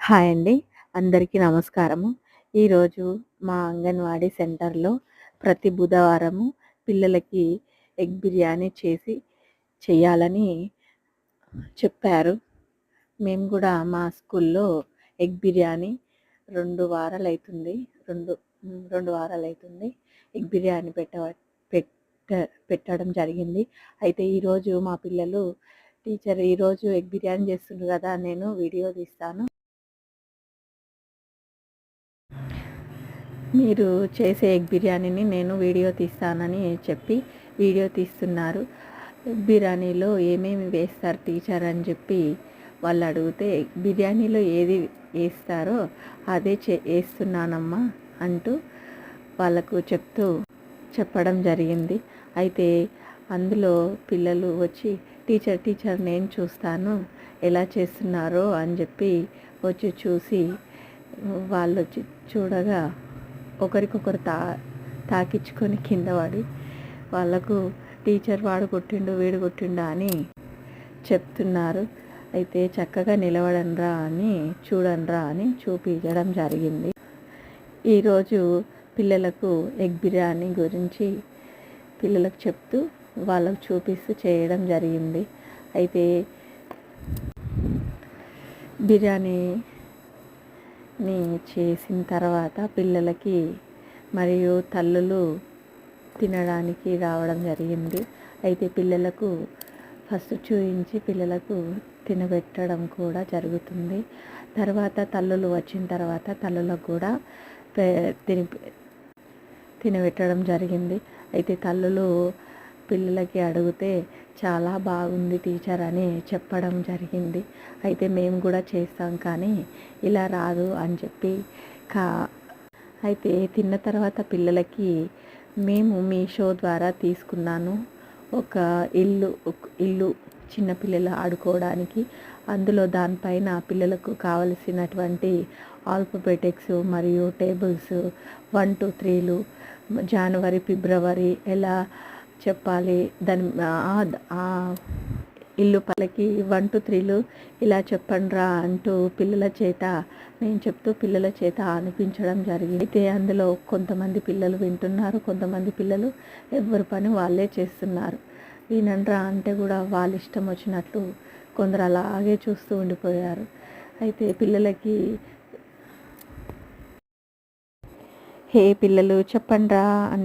Hi అండి. అందరికీ నమస్కారము. ఈరోజు మా అంగన్వాడీ సెంటర్‌లో ప్రతి బుధవారము పిల్లలకి ఎగ్ బిర్యానీ చెయ్యాలని చెప్పారు. మేము గూడా మా స్కూల్లో ఎగ్ బిర్యానీ 2 వారాలైతుంది. 2 వారాలైతుంది. ఎగ్ బిర్యానీ పెట్టడం జరిగింది. అయితే ఈరోజు మా పిల్లలు టీచర్ ఈరోజు ఎగ్ బిర్యానీ చేస్తుండ్రు గదా! నేను వీడియో తీస్తాను. మీరు చేసే ఎగ్ బిర్యానీని నేను వీడియో తీస్తానని చెప్పి వీడియో తీస్తున్నారు. ఎగ్ బిర్యానీలో ఏమేమి వేస్తారు టీచర్ అని చెప్పి వాళ్ళు అడిగితే బిర్యానీలో ఏది వేస్తారో అదే వేస్తున్నానమ్మా అంటూ వాళ్ళకు చెప్పడం జరిగింది. అయితే అందులో పిల్లలు వచ్చి టీచర్ నేను చూస్తాను ఎలా చేస్తున్నారో అని చెప్పి వచ్చి చూసి వాళ్ళు వచ్చి చూడగా ఒకరికొకరు తాకిచ్చుకొని కింద పడి వాళ్ళకు టీచర్ వాడు కొట్టిండు వీడు కొట్టిండా అని చెప్తున్నారు. అయితే చక్కగా చూడండిరా అని చూపించడం జరిగింది. ఈరోజు పిల్లలకు ఎగ్ బిర్యానీ గురించి పిల్లలకు చెప్తూ వాళ్ళకు చూపిస్తూ చేయడం జరిగింది. అయితే బిర్యానీని చేసిన తర్వాత పిల్లలకి మరియు తల్లులు తినడానికి రావడం జరిగింది. అయితే పిల్లలకు ఫస్ట్ చూయించి పిల్లలకు తినబెట్టడం కూడా జరుగుతుంది. తర్వాత తల్లులు వచ్చిన తర్వాత తల్లులకు కూడా తినబెట్టడం జరిగింది. అయితే తల్లులు పిల్లలకి అడిగితే చాలా బాగుంది టీచర్ అని చెప్పడం జరిగింది. అయితే మేము కూడా చేస్తాం కానీ ఇలా రాదు అని చెప్పి అయితే తిన్న తర్వాత పిల్లలకి మేము మీషో ద్వారా తీసుకున్నాను ఒక ఇల్లు చిన్నపిల్లలు ఆడుకోవడానికి. అందులో దానిపైన పిల్లలకు కావలసినటువంటి ఆల్ఫబెటిక్స్ మరియు టేబుల్స్ 1 2 3లు జనవరి ఫిబ్రవరి ఎలా చెప్పాలి దాని ఇల్లు పలకి 1 2 3లు ఇలా చెప్పండిరా అంటూ నేను చెప్తూ పిల్లల చేత అనిపించడం జరిగింది. అయితే అందులో కొంతమంది పిల్లలు వింటున్నారు, కొంతమంది పిల్లలు ఎవరి పని వాళ్ళే చేస్తున్నారు. వినండ్రా అంటే కూడా వాళ్ళ ఇష్టం వచ్చినట్లు కొందరు అలాగే చూస్తూ ఉండిపోయారు. అయితే పిల్లలకి హే పిల్లలు చెప్పండిరా